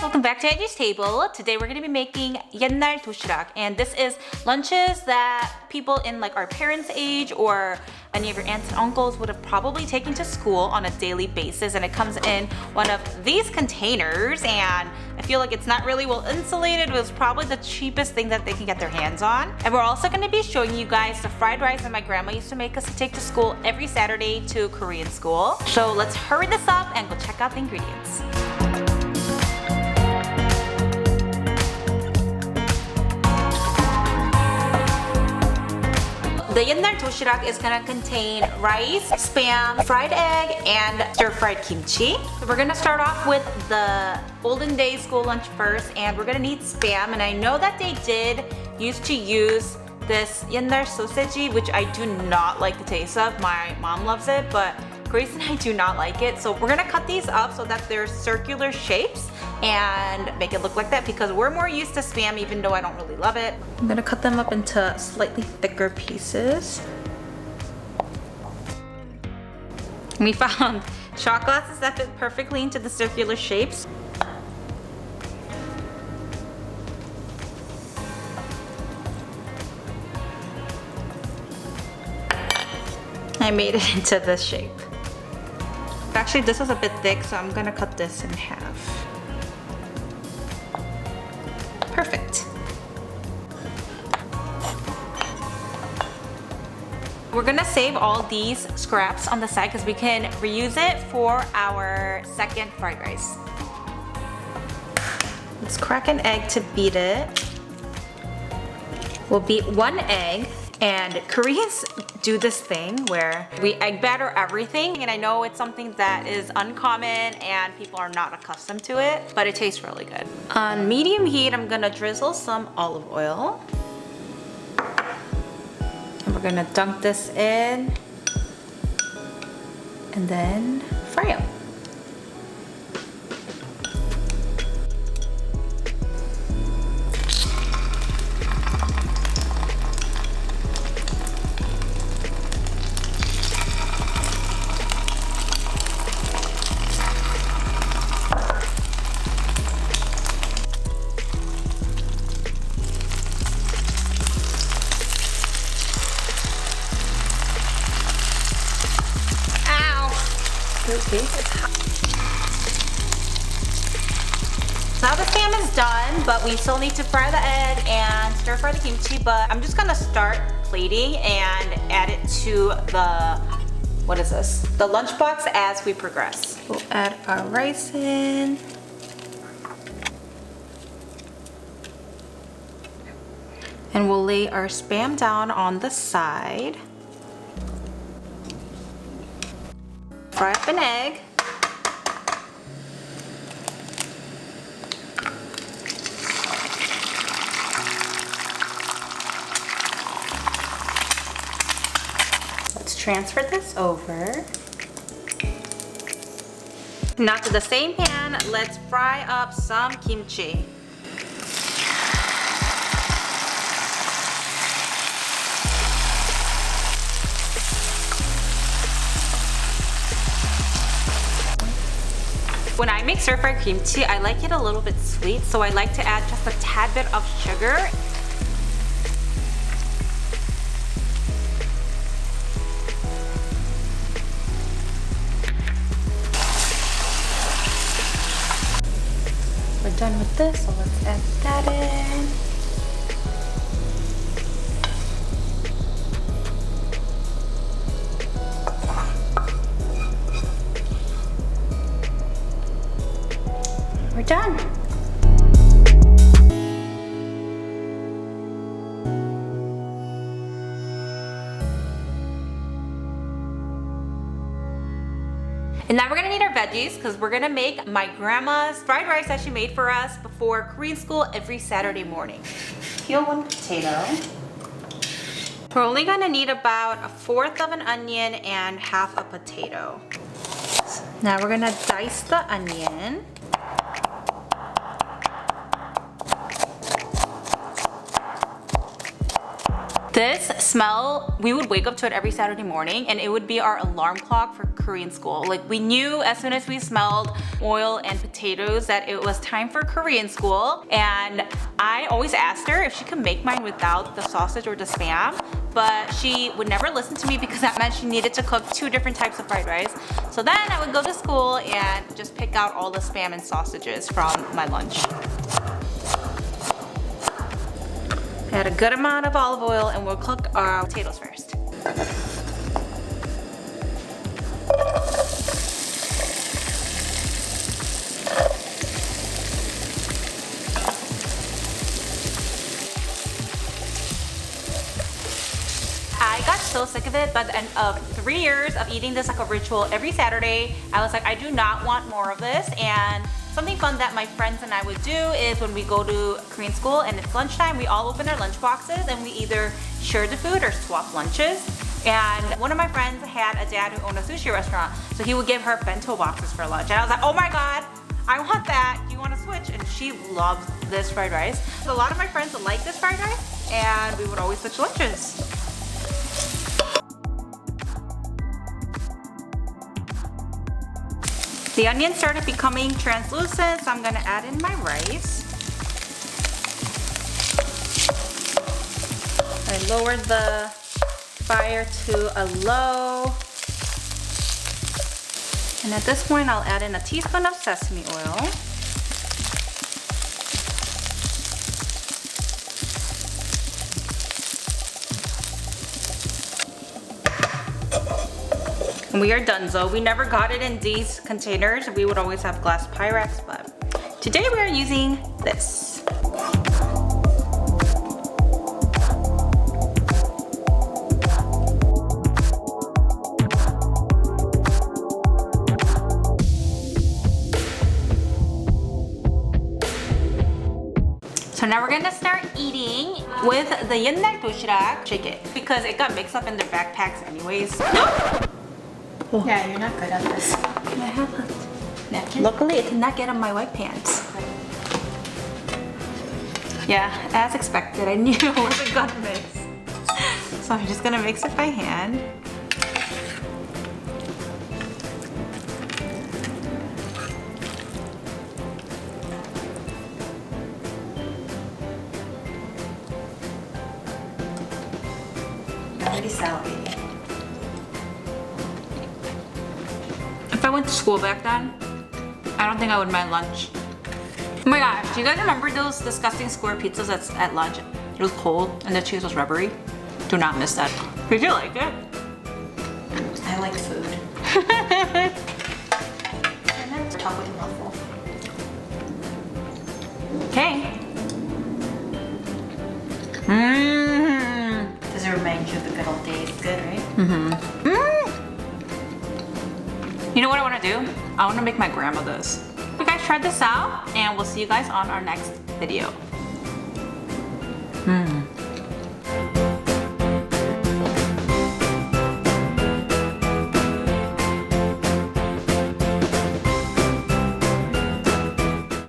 welcome back to Angie's Table. Today we're going to be making 옛날도시락, and this is lunches that people in like our parents' age or any of your aunts and uncles would have probably taken to school on a daily basis, and it comes in one of these containers, and I feel like it's not really well insulated. It was probably the cheapest thing that they can get their hands on. And we're also going to be showing you guys the fried rice that my grandma used to make us to take to school every Saturday to Korean school. So let's hurry this up and go check out the ingredients. The 옛날도시락 is gonna contain rice, spam, fried egg, and stir-fried kimchi. So we're gonna start off with the olden days school lunch first, and we're gonna need spam. And I know that they did used to use this 옛날 sausage, which I do not like the taste of. My mom loves it, but Grace and I do not like it. So we're gonna cut these up so that they're circular shapes and make it look like that because we're more used to spam, even though I don't really love it. I'm gonna cut them up into slightly thicker pieces. We found shot glasses that fit perfectly into the circular shapes. I made it into this shape. Actually, this was a bit thick, so I'm gonna cut this in half. Perfect. We're gonna save all these scraps on the side because we can reuse it for our second fried rice. Let's crack an egg to beat it. We'll beat one egg. And Koreans do this thing where we egg batter everything, and I know it's something that is uncommon and people are not accustomed to it, but it tastes really good. On medium heat, I'm gonna drizzle some olive oil. And we're gonna dunk this in and then fry them. Okay. Now the spam is done, but we still need to fry the egg and stir fry the kimchi, but I'm just gonna start plating and add it to the, what is this? The lunchbox as we progress. We'll add our rice in. And we'll lay our spam down on the side. Fry up an egg. Let's transfer this over. Now to the same pan, let's fry up some kimchi. When I make stir-fried kimchi, I like it a little bit sweet, so I like to add just a tad bit of sugar. We're done with this, so let's add that in. We're done. And now we're gonna need our veggies because we're gonna make my grandma's fried rice that she made for us before Korean school every Saturday morning. Peel one potato. We're only gonna need about 1/4 of an onion and half a potato. Now we're gonna dice the onion. This smell, we would wake up to it every Saturday morning and it would be our alarm clock for Korean school. Like we knew as soon as we smelled oil and potatoes that it was time for Korean school. And I always asked her if she could make mine without the sausage or the spam, but she would never listen to me because that meant she needed to cook 2 different types of fried rice. So then I would go to school and just pick out all the spam and sausages from my lunch. Add a good amount of olive oil and we'll cook our potatoes first. I got so sick of it by the end of 3 years of eating this like a ritual every Saturday. I was like, I do not want more of this. And something fun that my friends and I would do is when we go to Korean school and it's lunchtime, we all open our lunch boxes and we either share the food or swap lunches. And one of my friends had a dad who owned a sushi restaurant, so he would give her bento boxes for lunch. And I was like, oh my god, I want that. Do you want to switch? And she loves this fried rice. So a lot of my friends like this fried rice and we would always switch lunches. The onion started becoming translucent, so I'm gonna add in my rice. I lowered the fire to a low. And at this point, I'll add in a teaspoon of sesame oil. We are done, so we never got it in these containers. We would always have glass Pyrex, but today we are using this. So now we're gonna start eating with the 옛날도시락. Shake it because it got mixed up in their backpacks anyways. Oh. Yeah, you're not good at this. I haven't. Napkin? Luckily, it did not get on my white pants. Yeah, as expected, I knew it wasn't gonna mix. So I'm just gonna mix it by hand. You're already salivating. If I went to school back then, I don't think I would mind lunch. Oh my gosh, do you guys remember those disgusting square pizzas at lunch? It was cold and the cheese was rubbery. Do not miss that. Did you like it? I like food. And then top with a mouthful. Okay. Mmm. Does it remind you of the good old days? Good, right? Mm-hmm. You know what I want to do? I want to make my grandma this. You guys try this out and we'll see you guys on our next video.